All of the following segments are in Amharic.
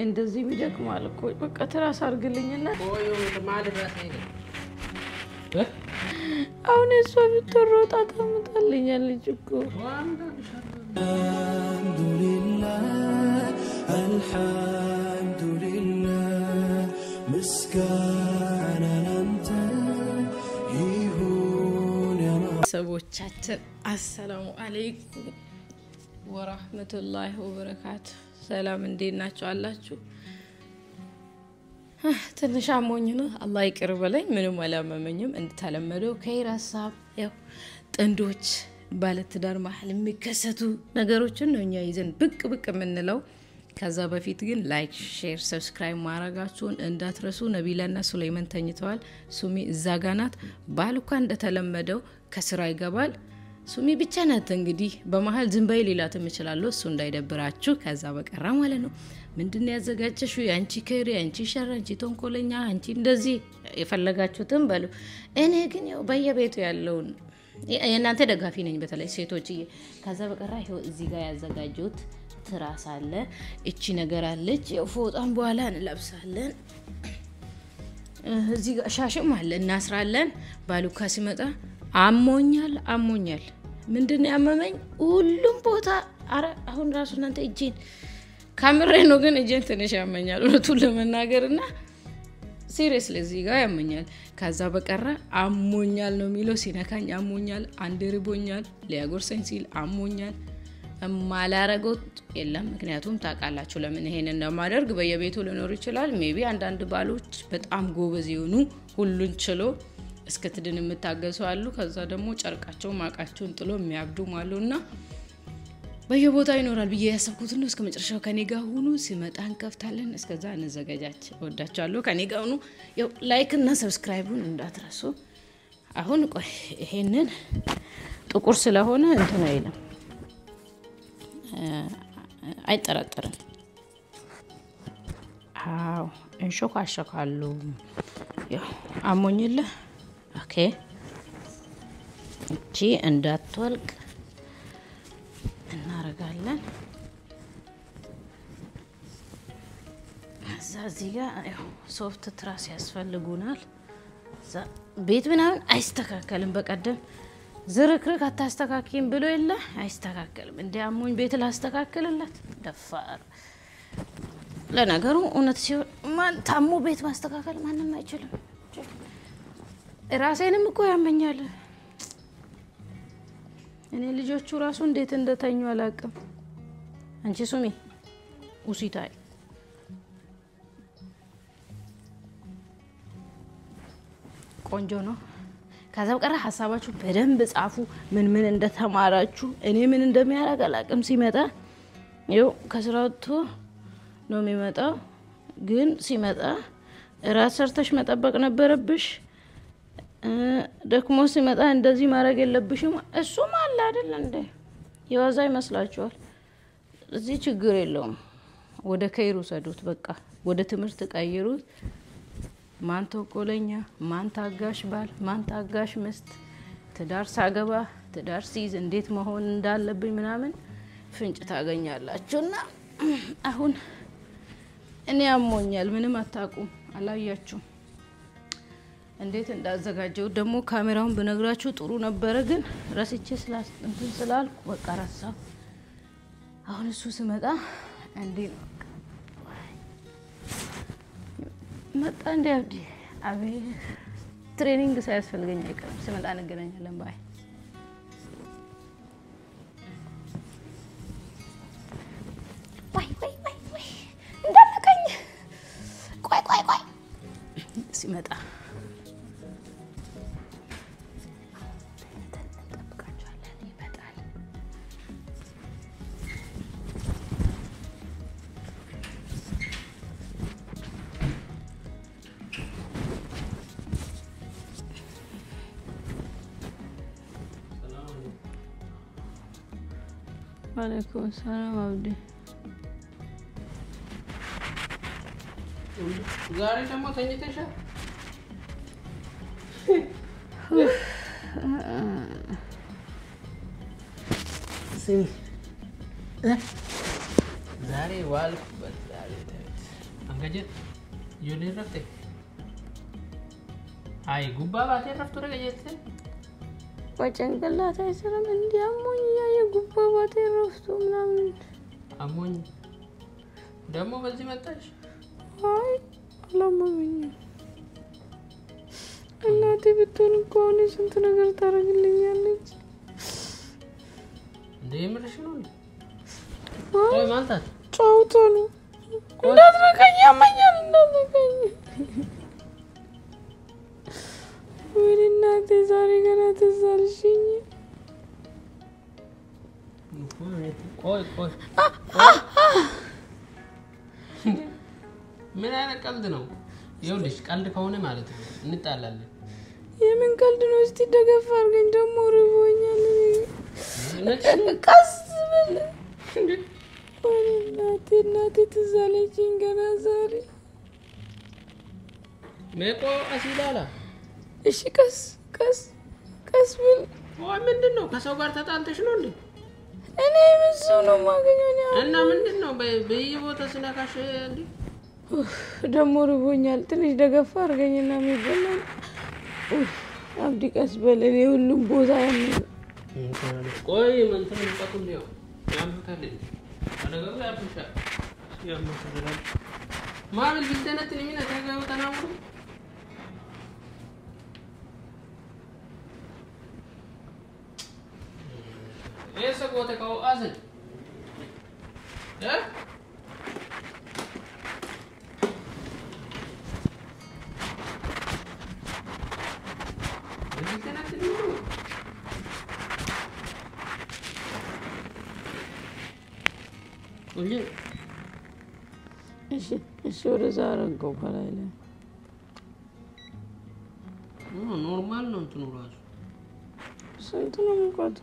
እንደዚህ ቢደክማል እኮ በቃ ትራስ አርግልኝና ቆዩ ማለት ነው አሁን እሷ ብትሮጣ ታመጣልኛለች እኮ አልሐምዱሊላህ ምስጋና ላንተ ይሁን ያ ሰዎቻችን አሰላሙ አለይኩም ወራህመቱላሂ ወበረካቱ ሰላም እንዴናችሁ አላችሁ ትንሽ አሞኝ ነው አላህ ይቅር በለኝ ምንም አላመመኝም እንደተለመደው ከይራሳብ ያው ጥንዶች ባለትዳር መሐል የሚከሰቱ ነገሮችን ነው እኛ ይዘን ብቅ ምንለው ከዛ በፊት ግን ላይክ ሼር ሰብስክራይብ ማድረጋችሁን እንዳትረሱ ነቢላና ሱለይማን ተኝተዋል ሱሚ እዛ ጋር ናት ባልኳ እንደተለመደው ከስራ ይገባል ሱሚ ብቻ ናት እንግዲህ በመሃል ዝምባይ ሌላትም ይችላል እሱ እንዳይደብራችሁ ከዛ በቀራ ማለት ነው ምንድነው ያዘጋጀሽው ያንቺ ከሪ ያንቺ ሸር ያንቺ ተንኮለኛ አንቺ እንደዚህ የፈለጋችሁትን በሉ እኔ ግን ያው በየቤቱ ያለውን የናንተ ደጋፊ ነኝ በተለይ ሴቶችዬ ከዛ በቀራ ይሄው እዚህ ጋር ያዘጋጁት ትራስ አለ እቺ ነገር አለች ያው ፎጣን በኋላ እንለብሳለን እዚህ ጋር ሻሽም አለ እናስራለን ባሉካ ሲመጣ አሞኛል ምንድነው ያመመኝ ሁሉም ቦታ አረ አሁን ራሱ እናንተ እጄን ካሜራ ነው ግን እጄን ትንሽ ያመኛል ሁሉም ለመናገርና ሲሪየስሊ እዚህ ጋር ያመኛል ከዛ በቀራ አሞኛል ነው የሚለው ሲነካኝ አሞኛል አንድ ሪቦኛል ሊያጎርሰኝ ሲል አሞኛል ማላረጎት የለም ምክንያቱም ታቃላችሁ ለምን ይሄን እንደማደርግ በየቤቱ ሊኖር ይችላል ሜቢ አንዳንድ ባሎች በጣም ጎበዝ ይሆኑ ሁሉን ችሎ እስከትድን የምታገሱ አሉ ከዛ ደግሞ ጨርቃቸው ማቃቸውን ጥሎ የሚያብዱ ማሉና በየቦታው ይኖራል ብዬ ያሰብኩት ነው እስከ መጨረሻው ከኔ ጋር ሆኑ ሲመጣ እንከፍታለን እስከዛ እንዘጋጃች ወዳቻለሁ ከኔ ጋር ሆኑ ያው ላይክ እና ሰብስክራይቡን እንዳትረሱ አሁን ቆይ ይሄንን ጥቁር ስለሆነ እንትን አይልም አይጠራጠርም አው እንሾካሾካሉ ያው አሞኝለ ኦኬ እቺ እንዳትወልቅ እናረጋለን እዚህ ጋር ያው ሶፍት ትራስ ያስፈልጉናል ቤት ምናምን አይስተካከልም በቀደም ዝርክርክ አታስተካክይም ብሎ የለ አይስተካከልም እንደ አሞኝ ቤት ላስተካክልለት ደፋር ለነገሩ እውነት ሲሆን ማን ታሙ ቤት ማስተካከል ማንንም አይችልም ራሴንም እኮ ያመኛል እኔ ልጆቹ ራሱ እንዴት እንደተኙ አላቀም አንቺ ሱሚ ኡሲታይ ቆንጆ ነው ከዛው ቀረ ሐሳባችሁ በደንብ ጻፉ ምን እንደተማራችሁ እኔ ምን እንደሚያረግ አላቀም ሲመጣ ይው ከስራውቶ ነው የሚመጣው ግን ሲመጣ ራስ ሰርተሽ መጠበቅ ነበርብሽ ደክሞ ሲመጣ እንደዚህ ማረግ የለብሽም እሱም አለ አይደል እንዴ ይዋዛ ይመስላችኋል እዚህ ችግር የለውም ወደ ከይሩ ሰዱት በቃ ወደ ትምህርት ቀይሩት ማን ተቆለኛ ማን ታጋሽ ባል ማን ታጋሽ መስት ትዳር ሳገባ ትዳር ሲዝ እንዴት መሆን እንዳለብኝ ምናምን ፍንጭ ታገኛላችሁና አሁን እኔ አሞኛል ምንም አታቁም አላያችሁ እንዴት እንዳዘጋጀው ደሞ ካሜራውን በነግራችሁ ጥሩ ነበር ግን ረስቼ እንትን ስላልኩ በቃ ረሳው አሁን እሱ ሲመጣ እንዴ ነው መጣ እንዴ አቤ ትሬኒንግ ሳያስፈልገኝ አይቀርም ሲመጣ እንገናኛለን ባይ ወይ እንደነቀኝ ቆይ ሲመጣ عليكم السلام عبدي ዛሬ ደግሞ ተኝተሻል ስሚ ዛሬ ዋልኩበት ዛሬ አንገጀት ይኸውልህ ረፍቴ አይ ጉባ ባቴ ረፍቱ ረገጀት ወጨንቅላት አይሰራም እንዲያሞኝ የጉባ ባቴ ረፍቱ ምናምን አሞኝ ደግሞ በዚህ መጣሽ አይ አላመመኝ እናቴ ብትሆን ኮኔ ስንት ነገር ታረግልኛለች እንዴ ምርሽ ነው ቆይ ማንታት ጫውቶ ነው እንዳትነካኝ ያመኛል እንዳትነካኝ ወይኔ እናቴ ዛሬ ገና ተዛልሽኝ ቆይ ምን አይነት ቀልድ ነው ይኸውልሽ ቀልድ ከሆነ ማለት ነው እንጣላለን የምን ቀልድ ነው እስቲ ደገፍ አድርገኝ ደግሞ ርቦኛል ቀስ ብል እናቴ ተዛለችኝ ገና ዛሬ መቆ አሲላላ እሺ ቀስ ብል ወይ ምንድነው ከሰው ጋር ተጣልተሽ ነው እንዴ እኔ ምንሱ ነው ማገኘው እና ምንድነው በየቦታ ስነካሽ እንዴ ደግሞ ርቦኛል ትንሽ ደገፍ አድርገኝና የሚበላል አብዲ ቀስ በል እኔ ሁሉም ቦታ ቆይ እንትን እንቀጥል ነው ያምታል አነገሩ ያብሻል ያምታል ማብል ቢልተነትኒ ሚና ተጋው ተናሙ ese gote kao azen oye እሺ ወደዛ አረገው ከላይ ላይ ኖርማል ነው እንትኑ ራሱ ስንት ነው ሙቀቱ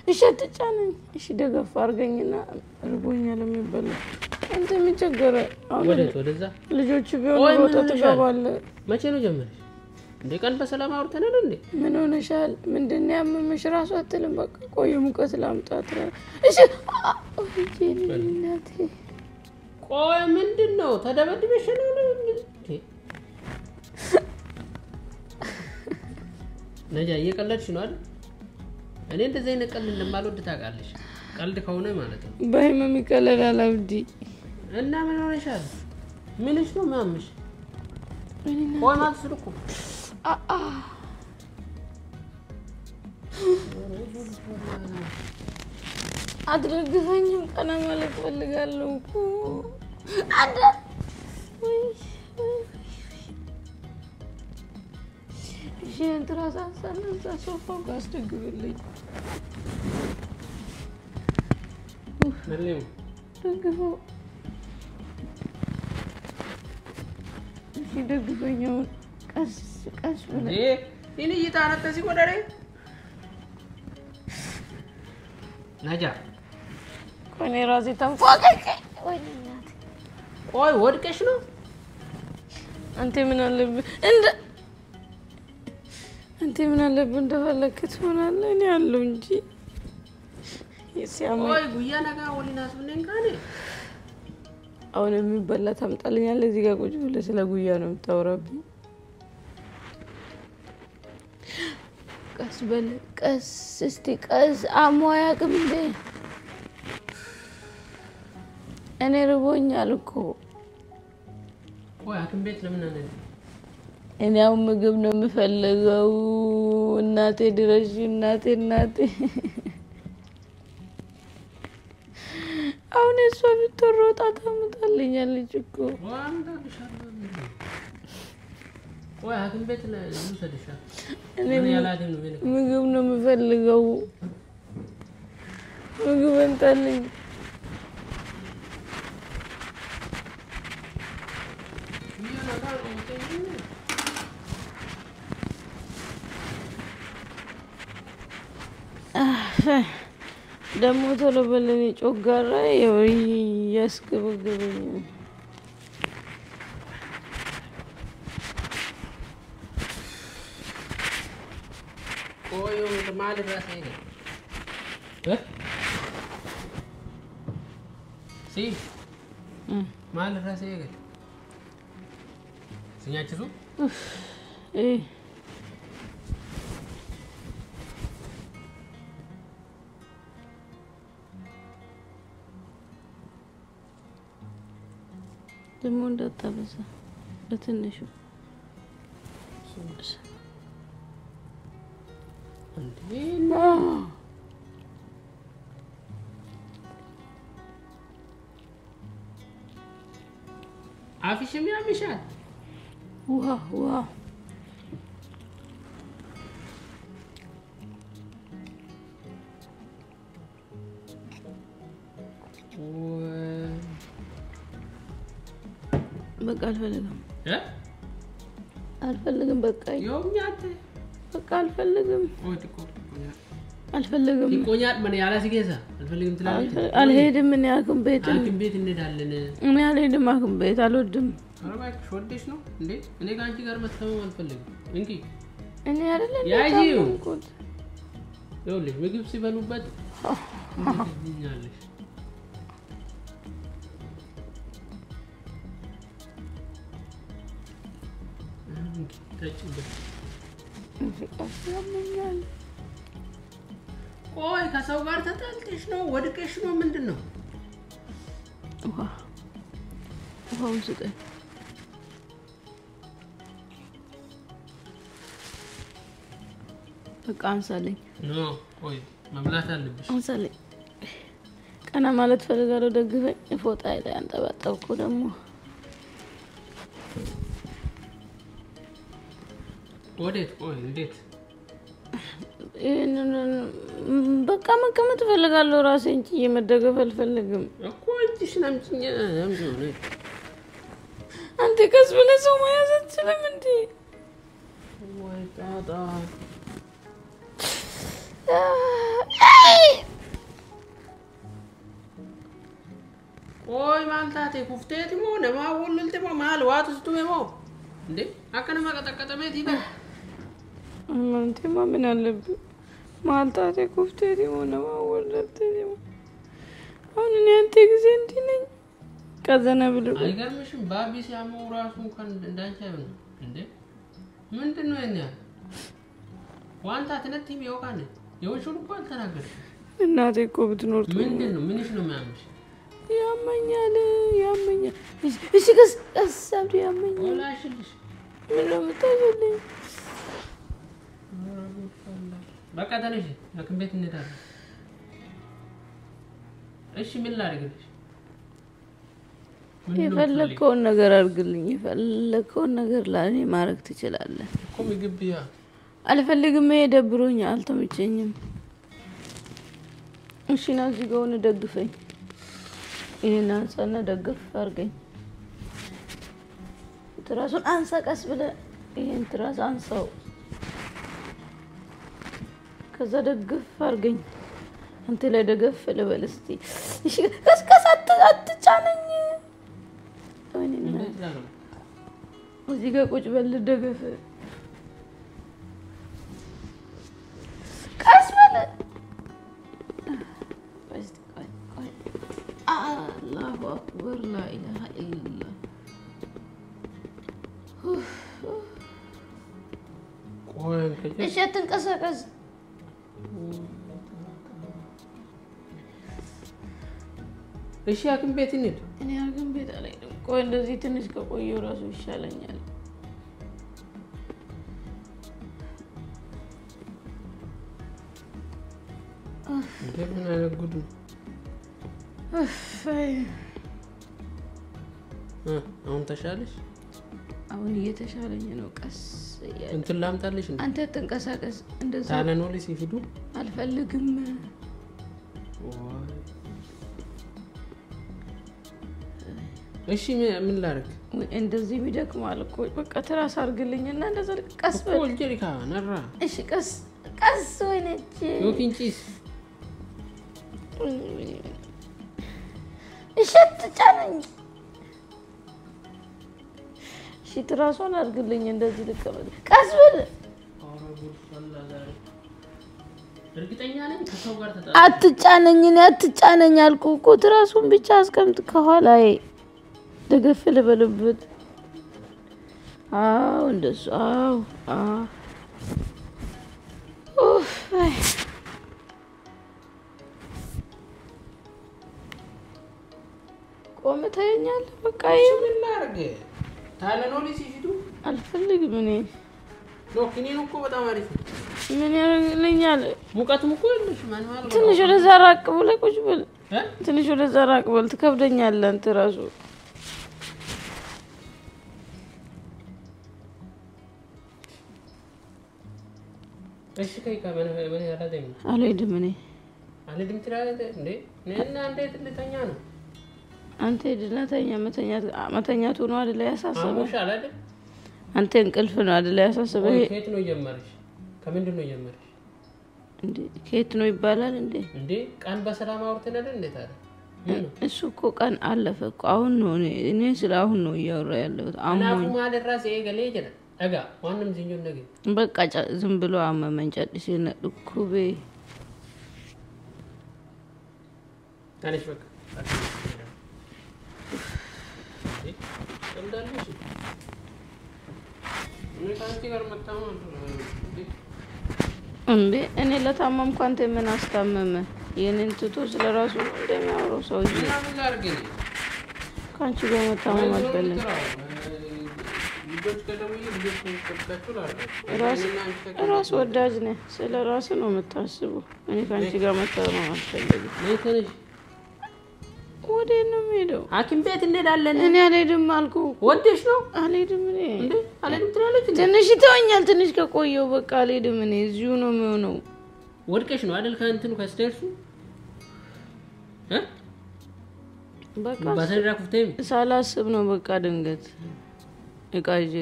እሺ ተጫነኝ እሺ ደገፍ አርገኝና ርቦኛል የሚበላ አንተ የሚቸገረ ወደዛ ልጆች ቢሆኑ ወጣ ተጋባለ መቼ ነው ጀመረሽ እንደ ቀን በሰላም አውርተናል እንዴ ምን ሆነሻል ምንድነው ያመመሽ ራሱ አትልም በቃ ቆይ ሙቀት ላምጣት እሺ እናቴ ቆይ ምንድነው ተደበድበሽ ነው እንዴ ነጃ እየቀለድሽ ነው አይደል እኔ እንደዚህ አይነት ቀልድ እንደማልወድ ታውቃለሽ ቀልድ ከሆነ ማለት ነው በህመም ይቀለዳል አብዲ እና ምን ሆነሻል ምንሽ ነው ማምሽ ቆይ ማትስልኩ አድርግፈኝም ቀና ማለት ፈልጋለሁ እኮ አንተ ትራስ አንሳለዛ ሶፋው ጋር አስደግብልኝ መልም ደግፎ ደግፈኛው ቀስ ብለህ እኔ እየታረተ ሲቆደረ ነጃ ቆኔ ራሴ ተንፏቀቀ ወይ እናት ቆይ ወድቀሽ ነው አንተ ምን አለብህ እንደፈለክ ትሆናለህ እኔ አለው እንጂ ቆይ ጉያ ነገ ወሊናስ ብነን ካኔ አሁን የሚበላ ታምጣልኛለህ እዚህ ጋር ቁጭ ብለህ ስለ ጉያ ነው የምታወራብኝ ቀስ በል ቀስ እስቲ ቀስ አሞያ ቅምዴ እኔ ርቦኛል እኮ ቆይ አክም ቤት ለምን አለ እኔ አሁን ምግብ ነው የምፈልገው እናቴ ድረሽ እናቴ አሁን እሷ ብትሮጣ ታመጣልኛለች እኮ ቆይ አክም ቤት ለምን ሰደሻ እኔ ምግብ ነው የምፈልገው ምግብ እንጣልኝ ደግሞ ቶሎ በለኝ ጮጋራ ያስገበገበኝ ቆዩ ማለት ራስ አይደል ሲ ማለት ራስ አይደል ሲኛችሱ ደግሞ እንዳታበዛ በትንሹ አፍሽም ያምሻል ውሃ በቃ አልፈልግም በቃ ይውኛት በቃ አልፈልግም ይቆኛል ምን ያላ ሲገዛ አልፈልግም ትላለች አልሄድም እኔ አክም ቤት እንሄዳለን እኔ አልሄድም አክም ቤት አልወድም አረባክሽ ወደሽ ነው እንዴ እኔ ጋንቺ ጋር መተማመን አልፈልግም እንኪ እኔ አይደለም ያጂው ይኸውልሽ ምግብ ሲበሉበት እንዴትኛለሽ ተጭበት ያመኛል ቆይ ከሰው ጋር ተጣልተሽ ነው ወድቀሽ ነው ምንድነው ውሃው ስጠኝ በቃ አንሳለኝ ኖ ቆይ መብላት አለብሽ አንሳለኝ ቀና ማለት ፈልጋለሁ ደግፈኝ ፎጣ ላይ አንጠባጠብኩ ደግሞ ወዴት ቆይ እንዴት በቃ መቀመጥ ፈልጋለሁ ራሴ እንጂ የመደገፍ አልፈልግም እኮ እጅሽ ናምጪኝ ነው አንተ ከስ ብለህ ሰው መያዝ አትችልም እንዴ ወይ ጣጣ ቆይ ማልታቴ ኩፍቴት ሞ ነማውልልት ሞ ማል ዋትስቱ ሞ እንዴ አከነ ማቀጠቀጠመት ይበል አንተ ማምን አለብህ ማልታቴ ኩፍቴት ሞ ነማውልልት ሞ አሁን እኔ አንተ ጊዜ እንዴ ነኝ ከዘነ ብሎ አይገርምሽም ባቢ ሲያመው ራሱ እንኳን እንዳንቺ አይሆንም እንዴ ምንድነው የኛ ዋንታ ተነጥም ይወቃነ የወንሹን እንኳን ተናገርሽ እናቴ እኮ ብትኖር ምንድነው ምንሽ ነው የሚያምሽ ያመኛል እሺ ከሳብ ያመኛል ወላሽልሽ ምን ነው የምታየልኝ በቃ ተነሽ ለክም ቤት እንሄዳለን እሺ ምን ላድርግልሽ የፈለከውን ነገር አድርግልኝ የፈለከውን ነገር ለኔ ማድረግ ትችላለህ እኮ ምግብያ አልፈልግም ደብሮኝ አልተመቸኝም እሺ ና እዚህ ጋር ሆነ ደግፈኝ ይሄን አንሳና ደግፍ አድርገኝ ትራሱን አንሳ ቀስ ብለህ ይሄን ትራስ አንሳው ከዛ ደግፍ አድርገኝ አንተ ላይ ደገፍ ልበል እስቲ እሺ ከስከስ አትጫነኝ ወይኔና እዚህ ጋር ቁጭ በል ደገፍ ቀስ በል الله أكبر لا إله إلا الله إيش تنقصقص እሺ አክም ቤት እንሂድ እኔ አክም ቤት አልሄድም ቆይ እንደዚህ ትንሽ ከቆየው ራሱ ይሻለኛል እንደምን አይነጉድ አሁን ተሻለሽ አሁን እየተሻለኝ ነው ቀስ እንትን ላምጣልሽ አንተ ተንቀሳቀስ እንደዛ ታነኖሊ ሲፊዱ አልፈልግም እሺ ምን ላድርግ እንደዚህ ቢደክማል እኮ በቃ ትራስ አድርግልኝና እንደዛ ቀስ በል ወልጀሪካ ነራ እሺ ቀስ ወይነች ዮኪንቺስ እሺ ተጫነኝ እሺ ትራሷን አድርግልኝ እንደዚህ ልቀበል ቀስ በል እርግጠኛ ነኝ ከሰው ጋር አትጫነኝ አልኩህ እኮ ትራሱን ብቻ አስቀምጥ ከኋላዬ ደገፍ ልበልበት አዎ እንደሱ አዎ ኡፍ ቆመ ታየኛለህ በቃ ምን ላድርግ ታለነው ሊሲፊቱ አልፈልግም እኔ ዶክኒን እኮ በጣም አሪፍ ምን ያደርግልኛል ሙቀቱም እኮ የለሽ ማን ማለት ትንሽ ወደ ዘራቅ ብለህ ቁጭ በል ትንሽ ወደ ዘራቅ በል ትከብደኛለህ አንተ ራሱ እሺ ከይካ ምን ያላደም አልሄድም እኔ አልሄድም ትላለህ እንዴ ነና እንዴት ልተኛ ነው አንተ ሄድና ተኛ መተኛቱ ነው አይደል ያሳሰበው አሞሻል አይደል አንተ እንቅልፍ ነው አይደል ያሳሰበው ከየት ነው የጀመረሽ ከምንድን ነው የጀመረሽ እንዴ ከየት ነው ይባላል እንዴ ቀን በሰላም አውርተን አይደል እንዴ ታዲያ እሱ እኮ ቀን አለፈ እኮ አሁን ነው እኔ ስለ አሁን ነው እያወራ ያለሁት አሞኝ ማለት ራስ ይገለ ይጀራ አጋ ዋንም ዝንጆን ነገር በቃ ዝም ብሎ አመመኝ ጨድሽ ነጥኩቤ ታለሽ በቃ እንደልሽ ምን ታንቺ ጋር መጣው እንዴ እኔ ለታመምኩ አንተ ምን አስታመመ የኔን ትቶ ስለራሱ እንደሚያወራው ሰው ይሄ ምን ላርገኝ ካንቺ ጋር መታመም አልፈልግም ልጆች ከደሙኝ ልጆች ተከታተሉ አርጋ ራስ ወዳጅ ነህ ስለራስ ነው የምታስበው እኔ ካንቺ ጋር መታመም አልፈልግም ለይተነሽ ወዴ ነው የምሄደው ሐኪም ቤት እንሄዳለን እኔ አልሄድም አልኩ ወዴሽ ነው አልሄድም እኔ እንዴ አልሄድም ትላለች ትንሽ ይተወኛል ትንሽ ከቆየው በቃ አልሄድም እኔ እዚሁ ነው የሚሆነው ወድቀሽ ነው አይደል ካንተኑ ከስተርሱ በቃ ባሰራ ኩፍተይ ሳላስብ ነው በቃ ድንገት እቃጄ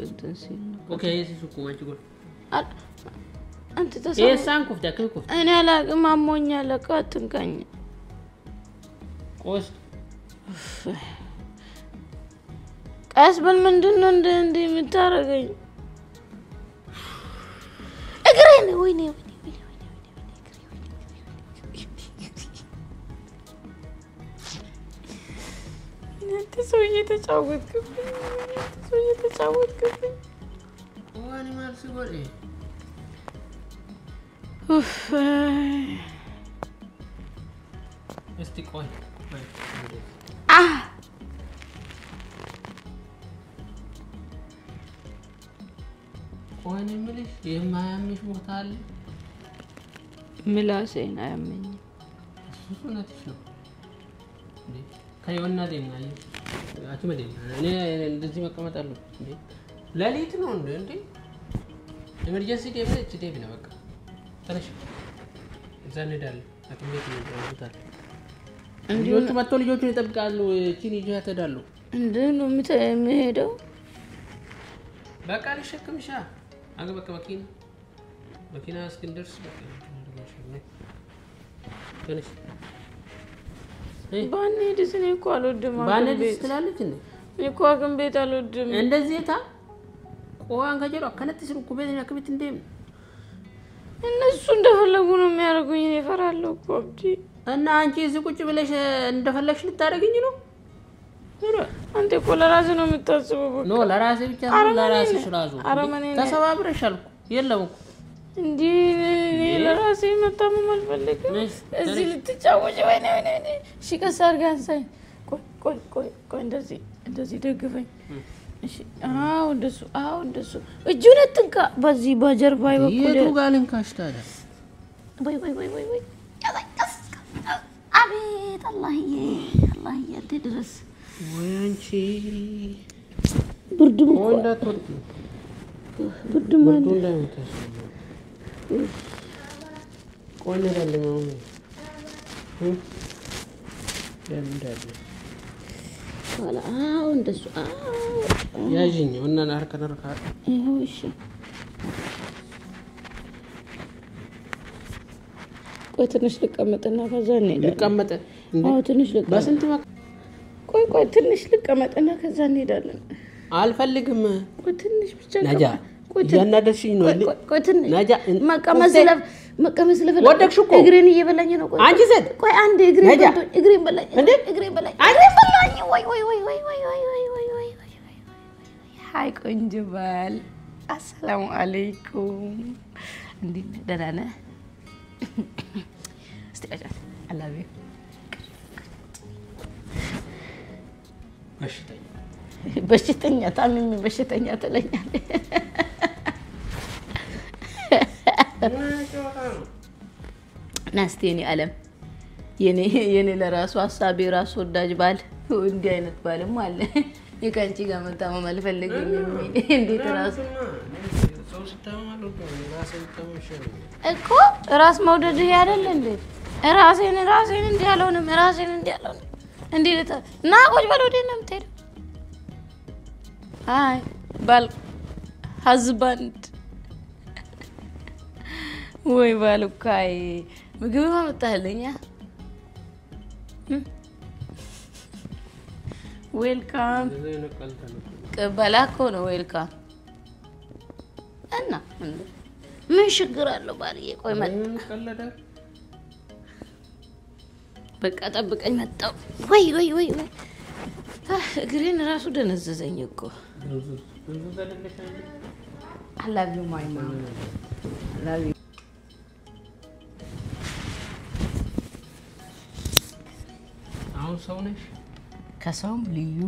እንትን ሲል ኦኬ እሱ ቆማጭ ጎል አንተ ተሰማ የሳን ኩፍታ ከኩፍ እኔ አላቅም አሞኛል ለካ አትንካኝ ቆስ ቀስ በል ምንድነው እንደ የምታረገኝ እግሬን ወይኔ እንት ሰውዬ ተጫወትክብኝ ዋኒ ማርስ ጎል ኡፍ እስቲ ቆይ ቆይኔ ምልሽ የማያምሽ ቦታ አለ ምላሴን አያመኝ እሱ ነትሽ ነው እንዴ ከየወና ደምናይ አትመ ደምና እኔ እንደዚህ መቀመጣለሁ እንዴ ለሊት ነው እንዴ ኤመርጀንሲ ደምነች ደምና በቃ ተነሽ ዘንዳል አትመ ደምና ልጆቹ መጥቶ ልጆቹን ይጠብቃሉ እቺን ይጃ ተዳሉ እንዴ ነው የምሄደው በቃ ልሽከምሻ አገበከ መኪና እስክንደርስ በቃ ተነሽ ባንሄድ እኔ እኮ አልወድም ባንሄድ ትላለች እንዴ እኔ እኮ አገም ቤት አልወድም እንደዚህ ታ ቆዋን ከጀሮ ከነጥስ ሩኩ ቤት ያከብት እንዴ እነሱ እንደፈለጉ ነው የሚያደርጉኝ እኔ ፈራለሁ እኮ አብዲ እና አንቺ እዚህ ቁጭ ብለሽ እንደፈለግሽ ልታደርግኝ ነው አንተ እኮ ለራስህ ነው የምታስበው በቃ ኖ ለራሴ ብቻ ነው ለራስሽ ራሱ ተሰባብረሻል እኮ የለም እኮ እንዴ ለራሴ መታመም አልፈልግም እዚህ ልትጫወጪ ወይኔ እሺ ቀስ አድርጋ አንሳኝ ቆይ እንደዚህ ደግፈኝ እሺ አው እንደሱ እጁን አትንካ በዚህ በጀርባዬ በኩል የቱ ጋር ልንካሽ ታዲያ ወይ አቤት አላህዬ አትድረስ ወንቺ ብርድ ወንዳቶት ብርድ ማለት እንዳይመጣሽ ቆይ ለምን ነው ለምንዳለ አዎ እንደሱ ያጂኝ እና ናርከነርካ ይኸው እሺ ቆይ ትንሽ ልቀመጥና ከዛ እንሄዳለን ልቀመጥ አዎ ትንሽ ልቀመጥ በስንት ቆይ ትንሽ ልቀመጥና ከዛ እንሄዳለን አልፈልግም ቆይ ትንሽ ብቻ ነጃ ያናደርሽኝ ነው ቆይ ትንሽ ነጃ መቀመስ ለፈለኩ ወደቅሽ እኮ እግሬን እየበላኝ ነው ቆይ አንቺ ዘድ ቆይ አንዴ እግሬን በላኝ ወይ هاي كنجبال السلام عليكم عندي درانا استأجر I love you بشتني تعمل بشتني تليني ناستيني ألم يني لراسو حسابي راسو ወዳጅ ባል እንዲህ አይነት ባልም አለ የካንቺ ጋር መጣመም አልፈልግም እንዴት ራስ ሰው ሲታማሉ እኮ ራስ መውደድ ያደለ እንዴ ራሴን እንዲያለውንም ራሴን እንዲያለውንም እንዴት ና ቆይ በል ወደ ነው የምትሄደው አይ ባል husband ወይ ባልካይ ምግብ ማመጣልኛ ዌልካም ቀበላኮ ነው ዌልካም እና ምን ችግር አለው ባልዬ ቆይ መጣ በቃ ጠብቀኝ መጣው ወይ እግሬን ራሱ ደነዘዘኝ እኮ I love you my mom I love you አሁን ሰው ነሽ ከሰውም ልዩ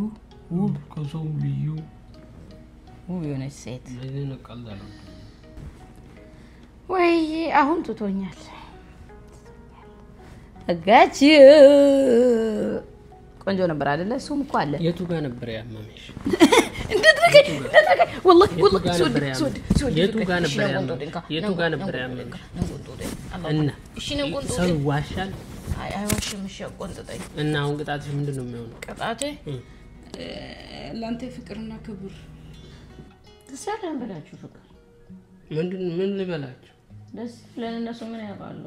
ውብ ከሰውም ልዩ ውብ የሆነች ሴት ለኔ ቀላል ወይ አሁን ትቶኛል አጋጭ ቆንጆ ነበር አይደለ እሱም እኮ አለ የቱ ጋር ነበር ያመመሽ እንደትረከኝ والله سود የቱ ጋር ነበር ያመመሽ እና እሺ ነው ቆንጆ ሰው ዋሻል አይዋሽም እሺ ቆንጥጠኝ እና አሁን ቅጣትሽ ምንድነው የሚሆነው ቅጣቴ ላንተ ፍቅርና ክብር ተሰራን በላችሁ ፍቅር ምን ልበላችሁ ደስ ለነሱ ምን ያውቃሉ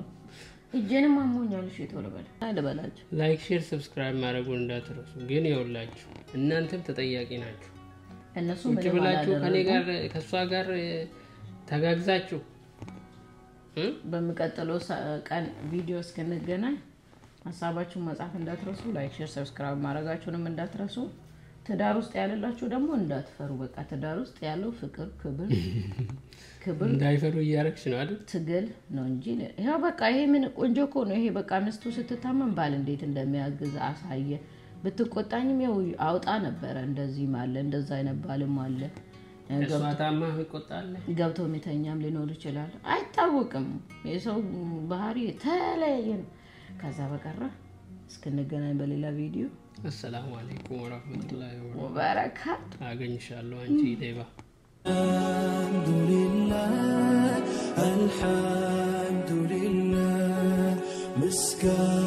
እጄንም አሞኛል እሺ ተወለበለ አይደበላችሁ ላይክ ሼር ሰብስክራይብ ማድረጉን እንዳትረሱ ግን ይኸውላችሁ እናንተም ተጠያቂ ናችሁ እነሱ ብላችሁ ከኔ ጋር ከሷ ጋር ተጋግዛችሁ በመቀጠለው ቀን ቪዲዮ እስከነገናኝ ሐሳባችሁን መጻፍ እንዳትረሱ ላይክ ሼር ሰብስክራይብ ማድረጋችሁንም እንዳትረሱ ትዳር ውስጥ ያለላችሁ ደግሞ እንዳትፈሩ በቃ ትዳር ውስጥ ያለው ፍቅር ክብር እንዳይፈሩ እያረክሽ ነው አይደል ትግል ነው እንጂ ያው በቃ ይሄ ምን ቆንጆ እኮ ነው ይሄ በቃ ሚስቱ ስትታመም ባል እንዴት እንደሚያግዝ አሳየ ብትቆጣኝም ያው አውጣ ነበር እንደዚህ ማለት እንደዛ አይነባልም አለ ገባታማ ይቆጣል ገብቶ መተኛም ሊኖር ይችላል አይታወቅም የሰው ባህሪ ተለየ ከዛ በቀረ እስከነገናኝ በሌላ ቪዲዮ السلام عليكم ورحمة الله وبركاته አገኝሻለሁ አንቺ ዴባ الحمد لله مسكان